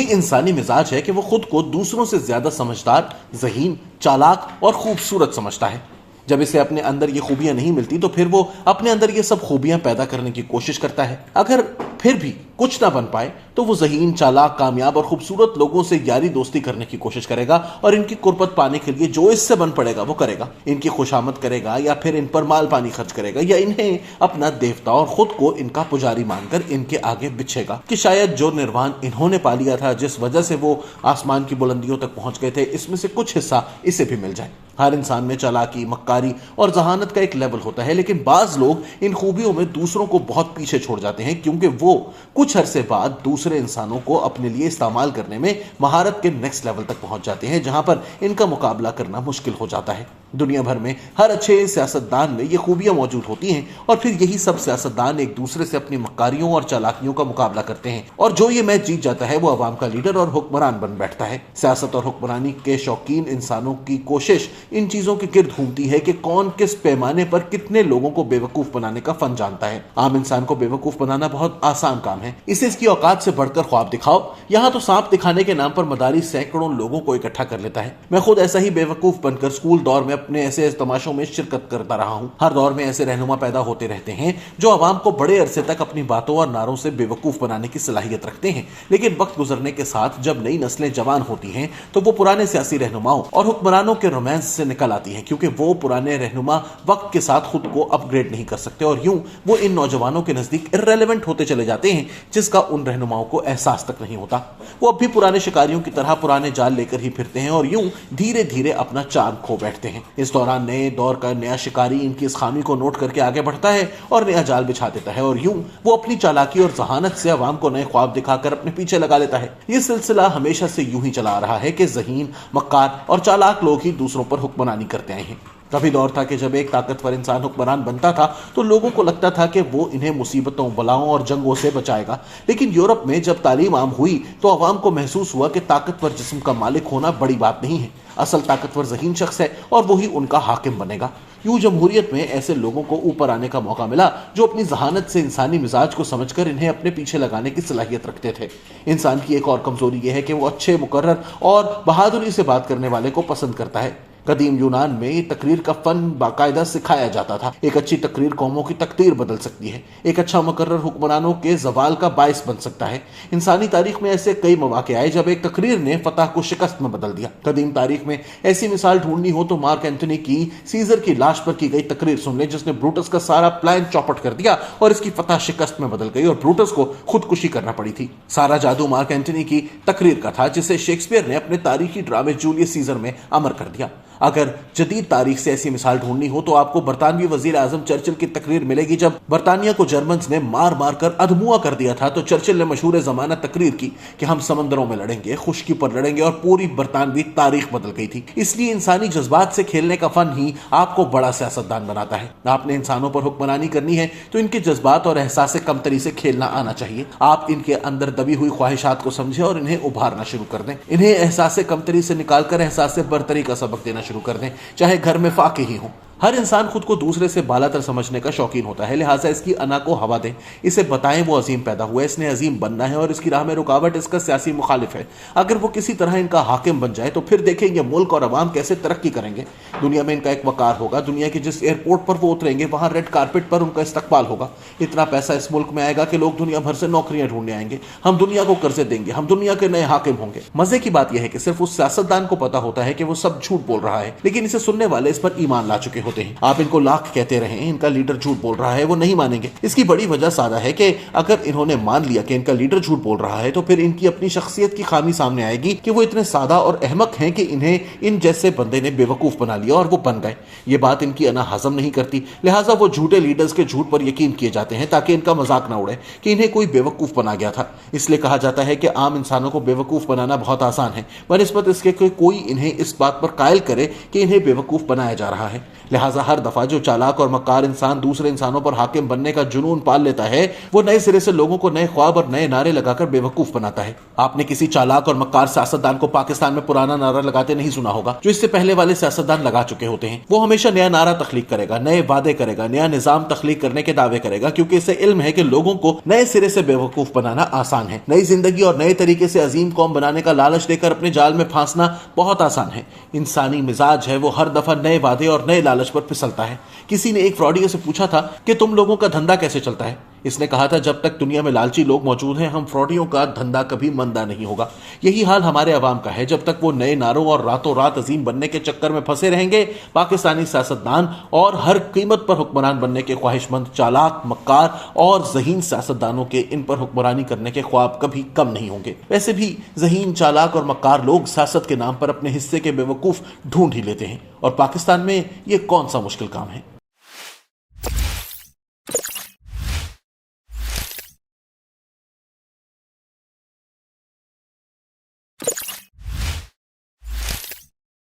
یہی انسانی مزاج ہے کہ وہ خود کو دوسروں سے زیادہ سمجھدار، ذہین، چالاک اور خوبصورت سمجھتا ہے۔ جب اسے اپنے اندر یہ خوبیاں نہیں ملتی تو پھر وہ اپنے اندر یہ سب خوبیاں پیدا کرنے کی کوشش کرتا ہے۔ اگر پھر بھی کچھ نہ بن پائے تو وہ ذہین، چالاک، کامیاب اور خوبصورت لوگوں سے یاری دوستی کرنے کی کوشش کرے گا اور ان کی قربت پانے کے لیے جو اس سے بن پڑے گا وہ کرے گا۔ ان کی خوشامد کرے گا یا پھر ان پر مال پانی خرچ کرے گا یا انہیں اپنا دیوتا اور خود کو ان کا پجاری مان کر ان کے آگے بچھے گا کہ شاید جو نروان انہوں نے پا لیا تھا، جس وجہ سے وہ آسمان کی بلندیوں تک پہنچ گئے تھے، اس میں سے کچھ حصہ اسے بھی مل جائے۔ ہر انسان میں چالاکی، مکاری اور ذہانت کا ایک لیول ہوتا ہے، لیکن بعض لوگ ان خوبیوں میں دوسروں کو بہت پیچھے چھوڑ جاتے ہیں کیونکہ وہ کچھ عرصے بعد دوسرے انسانوں کو اپنے لیے استعمال کرنے میں مہارت کے نیکسٹ لیول تک پہنچ جاتے ہیں، جہاں پر ان کا مقابلہ کرنا مشکل ہو جاتا ہے۔ دنیا بھر میں ہر اچھے سیاستدان میں یہ خوبیاں موجود ہوتی ہیں اور پھر یہی سب سیاستدان ایک دوسرے سے اپنی مکاریوں اور چالاکیوں کا مقابلہ کرتے ہیں، اور جو یہ میچ جیت جاتا ہے وہ عوام کا لیڈر اور حکمران بن بیٹھتا ہے۔ سیاست اور حکمرانی کے شوقین انسانوں کی کوشش ان چیزوں کے گرد گھومتی ہے کہ کون کس پیمانے پر کتنے لوگوں کو بیوقوف بنانے کا فن جانتا ہے۔ عام انسان کو بیوقوف بنانا بہت آسان کام ہے، اسے اس کی اوقات سے بڑھ کر خواب دکھاؤ۔ یہاں تو سانپ دکھانے کے نام پر مداری سینکڑوں لوگوں کو اکٹھا کر لیتا ہے۔ میں خود ایسا ہی بیوقوف بن کر اسکول دور میں اپنے ایسے تماشوں میں شرکت کرتا رہا ہوں۔ ہر دور میں ایسے رہنما پیدا ہوتے رہتے ہیں جو عوام کو بڑے عرصے تک اپنی باتوں اور نعروں سے بیوقوف بنانے کی صلاحیت رکھتے ہیں، لیکن وقت گزرنے کے ساتھ جب نئی نسلیں جوان ہوتی ہیں تو وہ پرانے سیاسی رہنماؤں اور حکمرانوں کے رومانس سے نکل آتی ہیں، کیونکہ وہ پرانے رہنما وقت کے ساتھ خود کو اپ گریڈ نہیں کر سکتے اور یوں وہ ان نوجوانوں کے نزدیک irrelevant ہوتے چلے جاتے ہیں جس کا ان رہنماؤں کو احساس تک نہیں ہوتا۔ وہ اب بھی پرانے شکاریوں کی طرح پرانے جال لے کر ہی پھرتے ہیں اور یوں دھیرے دھیرے اپنا چارم کھو بیٹھتے ہیں۔ اس دوران نئے دور کا نیا شکاری ان کی اس خامی کو نوٹ کر کے آگے بڑھتا ہے اور نیا جال بچھا دیتا ہے، اور یوں وہ اپنی چالاکی اور ذہانت سے عوام کو نئے خواب دکھا کر اپنے پیچھے لگا لیتا ہے۔ یہ سلسلہ ہمیشہ سے یوں ہی چلا آ رہا ہے کہ ذہین، مکار اور چالاک لوگ ہی دوسروں پر حکمرانی کرتے آئے ہیں۔ کبھی دور تھا کہ جب ایک طاقتور انسان حکمران بنتا تھا تو لوگوں کو لگتا تھا کہ وہ انہیں مصیبتوں، بلاؤں اور جنگوں سے بچائے گا، لیکن یورپ میں جب تعلیم عام ہوئی تو عوام کو محسوس ہوا کہ طاقتور جسم کا مالک ہونا بڑی بات نہیں ہے، اصل طاقتور ذہین شخص ہے اور وہی ان کا حاکم بنے گا۔ یوں جمہوریت میں ایسے لوگوں کو اوپر آنے کا موقع ملا جو اپنی ذہانت سے انسانی مزاج کو سمجھ کر انہیں اپنے پیچھے لگانے کی صلاحیت رکھتے تھے۔ انسان کی ایک اور کمزوری یہ ہے کہ وہ اچھے، مقرر اور بہادری سے بات کرنے والے کو پسند کرتا ہے۔ قدیم یونان میں تقریر کا فن باقاعدہ سکھایا جاتا تھا۔ ایک اچھی تقریر قوموں کی تقدیر بدل سکتی ہے، ایک اچھا مقرر حکمرانوں کے زوال کا باعث بن سکتا ہے۔ انسانی تاریخ میں ایسے کئی مواقع آئے جب ایک تقریر نے فتح کو شکست میں بدل دیا۔ قدیم تاریخ میں ایسی مثال ڈھونڈنی ہو تو مارک اینٹونی کی سیزر کی لاش پر کی گئی تقریر سن لیں، جس نے بروٹس کا سارا پلان چوپٹ کر دیا اور اس کی فتح شکست میں بدل گئی اور بروٹس کو خودکشی کرنا پڑی تھی۔ سارا جادو مارک اینٹونی کی تقریر کا تھا، جسے شیکسپیئر نے اپنے تاریخی ڈرامے جولیس سیزر میں امر کر دیا۔ اگر جدید تاریخ سے ایسی مثال ڈھونڈنی ہو تو آپ کو برطانوی وزیر اعظم چرچل کی تقریر ملے گی۔ جب برطانیہ کو جرمنز نے مار مار کر ادھموا کر دیا تھا تو چرچل نے مشہور زمانہ تقریر کی کہ ہم سمندروں میں لڑیں گے، خشکی پر لڑیں گے، اور پوری برطانوی تاریخ بدل گئی تھی۔ اس لیے انسانی جذبات سے کھیلنے کا فن ہی آپ کو بڑا سیاستدان بناتا ہے۔ آپ نے انسانوں پر حکمرانی کرنی ہے تو ان کے جذبات اور احساس کمتری سے کھیلنا آنا چاہیے۔ آپ ان کے اندر دبی ہوئی خواہشات کو سمجھیں اور انہیں ابھارنا شروع کر دیں۔ انہیں احساس کمتری سے نکال کر احساس برتری کا سبق دینا شروع کر دیں، چاہے گھر میں فاقے ہی ہوں۔ ہر انسان خود کو دوسرے سے بالا تر سمجھنے کا شوقین ہوتا ہے، لہٰذا اس کی انا کو ہوا دیں، اسے بتائیں وہ عظیم پیدا ہوا ہے، اس نے عظیم بننا ہے اور اس کی راہ میں رکاوٹ اس کا سیاسی مخالف ہے۔ اگر وہ کسی طرح ان کا حاکم بن جائے تو پھر دیکھیں یہ ملک اور عوام کیسے ترقی کریں گے۔ دنیا میں ان کا ایک وقار ہوگا، دنیا کے جس ایئرپورٹ پر وہ اتریں گے وہاں ریڈ کارپٹ پر ان کا استقبال ہوگا۔ اتنا پیسہ اس ملک میں آئے گا کہ لوگ دنیا بھر سے نوکریاں ڈھونڈنے آئیں گے، ہم دنیا کو قرضے دیں گے، ہم دنیا کے نئے حاکم ہوں گے۔ مزے کی بات یہ ہے کہ صرف اس سیاستدان کو پتا ہوتا ہے کہ وہ سب جھوٹ بول رہا ہے، لیکن اسے سننے والے اس پر ایمان لا چکے ہوتے ہیں۔ آپ ان کو لاکھ کہتے رہیں ان کا لیڈر جھوٹ بول رہا ہے، وہ نہیں مانیں گے۔ اس کی بڑی وجہ سادہ ہے کہ اگر انہوں نے مان لیا کہ ان کا لیڈر جھوٹ بول رہا ہے تو پھر ان کی اپنی شخصیت کی خامی سامنے آئے گی کہ وہ اتنے سادہ اور احمق ہیں کہ انہیں ان جیسے بندے نے بیوقوف بنا لیا اور وہ بن گئے۔ یہ بات ان کی انا ہضم نہیں کرتی، لہٰذا وہ جھوٹے لیڈرز کے جھوٹ پر یقین کیے جاتے ہیں تاکہ ان کا مذاق نہ اڑے کہ انہیں کوئی بیوقوف بنا گیا تھا۔ اس لیے کہا جاتا ہے کہ عام انسانوں کو بیوقوف بنانا بہت آسان ہے، بنسبت اس کے کہ کوئی انہیں اس بات پر قائل کرے کہ انہیں بیوقوف بنایا جا رہا ہے۔ لہٰذا ہر دفعہ جو چالاک اور مکار انسان دوسرے انسانوں پر حاکم بننے کا جنون پال لیتا ہے وہ نئے سرے سے لوگوں کو نئے خواب اور نئے نعرے لگا کر بے وقوف بناتا ہے۔ آپ نے کسی چالاک اور مکار سیاستدان کو پاکستان میں پرانا نعرہ لگاتے نہیں سنا ہوگا جو اس سے پہلے والے سیاستدان لگا چکے ہوتے ہیں۔ وہ ہمیشہ نیا نعرہ تخلیق کرے گا، نئے وعدے کرے گا، نیا نظام تخلیق کرنے کے دعوے کرے گا، کیونکہ اسے علم ہے کہ لوگوں کو نئے سرے سے بے وقوف بنانا آسان ہے۔ نئی زندگی اور نئے طریقے سے عظیم قوم بنانے کا لالچ دے کر اپنے جال میں پھانسنا بہت آسان ہے۔ انسانی مزاج ہے، وہ ہر دفعہ نئے وعدے اور نئے لالچ پر پھسلتا ہے۔ کسی نے ایک فراڈیے سے پوچھا تھا کہ تم لوگوں کا دھندا کیسے چلتا ہے؟ اس نے کہا تھا جب تک دنیا میں لالچی لوگ موجود ہیں ہم فراڈیوں کا دھندا کبھی مندہ نہیں ہوگا۔ یہی حال ہمارے عوام کا ہے۔ جب تک وہ نئے نعروں اور راتوں رات عظیم بننے کے چکر میں پھنسے رہیں گے، پاکستانی سیاستدان اور ہر قیمت پر حکمران بننے کے خواہش مند چالاک، مکار اور ذہین سیاستدانوں کے ان پر حکمرانی کرنے کے خواب کبھی کم نہیں ہوں گے۔ ویسے بھی ذہین، چالاک اور مکار لوگ سیاست کے نام پر اپنے حصے کے بے وقوف ڈھونڈ ہی لیتے ہیں، اور پاکستان میں یہ کون سا مشکل کام ہے۔